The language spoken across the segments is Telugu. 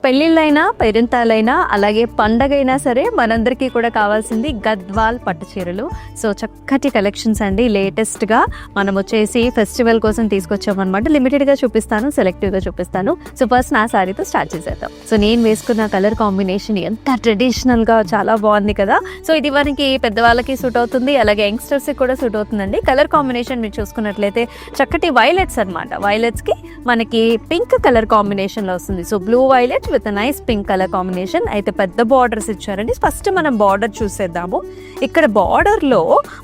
పెళ్ళిళ్ళైనా పేరెంటాలైనా అలాగే పండగైనా సరే మనందరికీ కూడా కావాల్సింది గద్వాల్ పట్టు చీరలు. సో చక్కటి కలెక్షన్స్ అండి. లేటెస్ట్గా మనం వచ్చేసి ఫెస్టివల్ కోసం తీసుకొచ్చామన్నమాట. లిమిటెడ్గా చూపిస్తాను, సెలెక్టివ్గా చూపిస్తాను. సో ఫస్ట్ నా శారీతో స్టార్ట్ చేసేద్దాం. సో నేను వేసుకున్న కలర్ కాంబినేషన్ ఎంత ట్రెడిషనల్గా చాలా బాగుంది కదా. సో ఇది మనకి పెద్దవాళ్ళకి సూట్ అవుతుంది, అలాగే యంగ్స్టర్స్కి కూడా సూట్ అవుతుందండి. కలర్ కాంబినేషన్ మీరు చూసుకున్నట్లయితే చక్కటి వైలెట్స్ అనమాట. వైలెట్స్కి మనకి పింక్ కలర్ కాంబినేషన్లో వస్తుంది. So blue violet with nice pink colour combination. అయితే పెద్ద బార్డర్స్ ఇచ్చారండి. ఫస్ట్ మనం బార్డర్ చూసేద్దాము. ఇక్కడ బార్డర్లో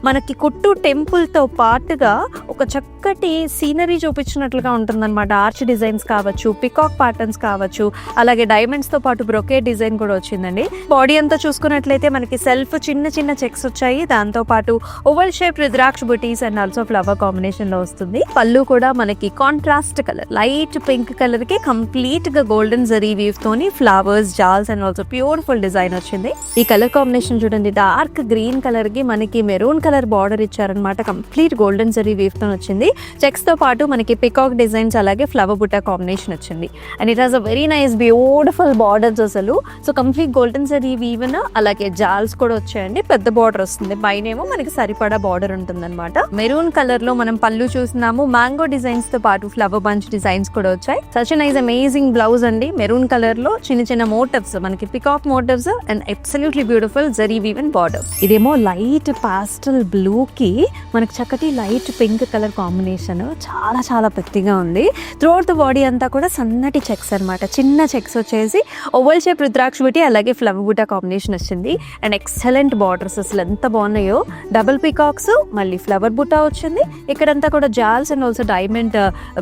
మనకి కుట్టు టెంపుల్తో పాటుగా ఒక చక్కటి సీనరీ చూపించినట్లుగా ఉంటుందన్నమాట. ఆర్చ్ డిజైన్స్ కావచ్చు, పికాక్ ప్యాటర్న్స్ కావచ్చు, అలాగే డైమండ్స్తో పాటు బ్రొకేట్ డిజైన్ కూడా వచ్చిందండి. బాడీ అంతా చూసుకున్నట్లయితే మనకి సెల్ఫ్ చిన్న చిన్న చెక్స్ వచ్చాయి. దాంతో పాటు oval shape rudraksha buttis and also flower కాంబినేషన్లో వస్తుంది. పళ్ళు కూడా మనకి కాంట్రాస్ట్ కలర్ లైట్ పింక్ కలర్కి కంప్లీట్గా గోల్డెన్ జరీ వీవ్ తోని ఫ్లవర్స్, జాల్స్ అండ్ ఆల్సో బ్యూటిఫుల్ డిజైన్ వచ్చింది. ఈ కలర్ కాంబినేషన్ చూడండి, డార్క్ గ్రీన్ కలర్ కి మనకి మెరూన్ కలర్ బార్డర్ ఇచ్చారనమాట. కంప్లీట్ గోల్డెన్ జరీ వీవ్ తో వచ్చింది. చెక్స్ తో పాటు మనకి పికాక్ డిజైన్స్ అలాగే ఫ్లవర్ బుట్టా కాంబినేషన్ వచ్చింది. And it has a very nice beautiful borders అసలు. So complete golden zari weave అలాగే జాల్స్ కూడా వచ్చాయండి. పెద్ద బార్డర్ వస్తుంది, పైన ఏమో మనకి సరిపడా బార్డర్ ఉంటుంది అనమాట. మెరూన్ కలర్ లో మనం పళ్ళు చూస్తున్నాము. మ్యాంగో డిజైన్స్ తో పాటు ఫ్లవర్ బంచ్ డిజైన్స్ కూడా వచ్చాయి. సచ్ నైస్ అమేజింగ్ బ్లౌజ్ అండి. మెరూన్ కలర్ లో చిన్న చిన్న మోటివ్స్, మనకి peacock motifs and absolutely beautiful zari weave and border. ఇదేమో లైట్ పాస్టల్ బ్లూ కి మనకి చక్కటి లైట్ పింక్ కలర్ కాంబినేషన్ చాలా చాలా పెద్దగా ఉంది. త్రూఅవుట్ ద బాడీ అంతా కూడా సన్నటి చెక్స్ అనమాట. చిన్న చెక్స్ వచ్చేసి ఓవల్ షేప్ రుద్రాక్ష బుటీ అలాగే ఫ్లవర్ బుటా కాంబినేషన్ వచ్చింది. అండ్ ఎక్సలెంట్ బార్డర్స్ అసలు ఎంత బాగున్నాయో. డబుల్ పికాక్స్, మళ్ళీ ఫ్లవర్ బుటా వచ్చింది. ఇక్కడంతా కూడా జాల్స్ and also diamond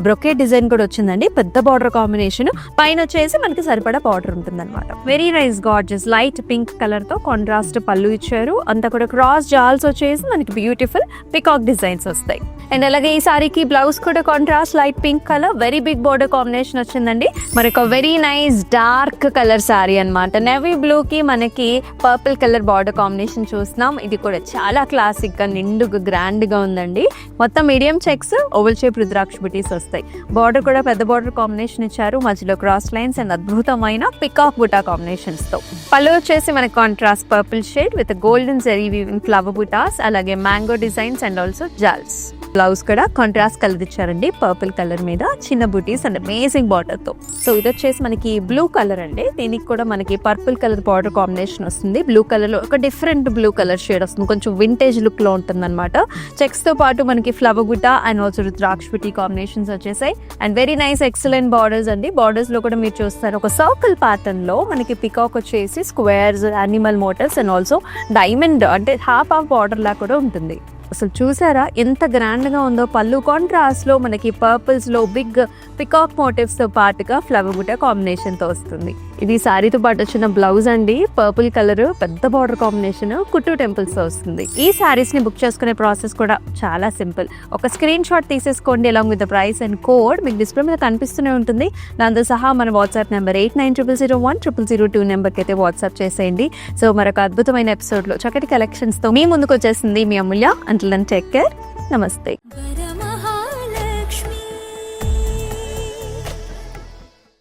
brocade design కూడా వచ్చిందండి. పెద్ద బార్డర్ కాంబినేషన్, పైన వచ్చేసి మనకి సరిపడా బార్డర్ ఉంటుంది అనమాట. Very nice gorgeous light pink colour తో కాంట్రాస్ట్ పళ్ళు ఇచ్చారు. అంతా కూడా క్రాస్ జాల్స్ వచ్చేసి మనకి బ్యూటిఫుల్ పికాక్ డిజైన్స్ వస్తాయి. అండ్ అలాగే ఈ సారీకి బ్లౌజ్ కూడా contrast light pink colour, very big border combination వచ్చిందండి. మరొక very nice dark colour sari అనమాట. నేవీ బ్లూ కి మనకి పర్పుల్ కలర్ బార్డర్ కాంబినేషన్ చూస్తున్నాం. ఇది కూడా చాలా క్లాసిక్ గా నిండుగా గ్రాండ్ గా ఉందండి. మొత్తం medium checks, oval shape rudraksha బుటీస్ వస్తాయి. బార్డర్ కూడా పెద్ద బార్డర్ కాంబినేషన్ ఇచ్చారు. మధ్యలో క్రాస్ లైన్స్ అండ్ అద్భుతమైన పికాక్ బుటా కాంబినేషన్స్ తో. పళ్ళు వచ్చేసి మనకి contrast purple shade with golden zari weaving flower బుటాస్ అలాగే మ్యాంగో డిజైన్స్ అండ్ ఆల్సో జాల్స్. బ్లౌజ్ కూడా కాంట్రాస్ట్ కలర్ ఇచ్చారండి, పర్పుల్ కలర్ మీద చిన్న బుటీస్ అండ్ అమేజింగ్ బార్డర్ తో. సో ఇది వచ్చేసి మనకి బ్లూ కలర్ అండి. దీనికి కూడా మనకి పర్పుల్ కలర్ బార్డర్ కాంబినేషన్ వస్తుంది. బ్లూ కలర్ లో ఒక డిఫరెంట్ బ్లూ కలర్ షేడ్ వస్తుంది, కొంచెం వింటేజ్ లుక్ లో ఉంటుంది అనమాట. చెక్స్ తో పాటు మనకి flower buta and also rudraksha buti combinations వచ్చేసాయి. And very nice excellent borders అండి. బార్డర్స్ లో కూడా మీరు చూస్తారు ఒక సర్కిల్ ప్యాటర్న్ లో మనకి పికాక్ వచ్చేసి squares, animal motifs and also diamond అంటే హాఫ్ బార్డర్ లా కూడా ఉంటుంది. అసలు చూసారా ఎంత గ్రాండ్ గా ఉందో. పళ్ళు కాంట్రాస్ట్ లో మనకి పర్పుల్స్ లో బిగ్ పికాక్ మోటివ్స్ తో పాటుగా ఫ్లవర్ బుటా కాంబినేషన్ తో వస్తుంది. ఇది సారీతో పాటు వచ్చిన బ్లౌజ్ అండి. పర్పుల్ కలర్ పెద్ద బార్డర్ కాంబినేషన్ కుట్టు టెంపుల్స్ తో వస్తుంది. ఈ సారీస్ ని బుక్ చేసుకునే ప్రాసెస్ కూడా చాలా సింపుల్. ఒక స్క్రీన్ షాట్ తీసేసుకోండి along with the price and code. మీకు డిస్ప్లే మీద కనిపిస్తూనే ఉంటుంది. దాంతో సహా మన వాట్సాప్ నెంబర్ 8900010002 నెంబర్కి అయితే వాట్సాప్ చేసేయండి. సో మరొక అద్భుతమైన ఎపిసోడ్ లో చక్కటి కలెక్షన్స్ తో మీ ముందుకు వచ్చేసింది మీ అమూల్య. Until then, take care. Namaste.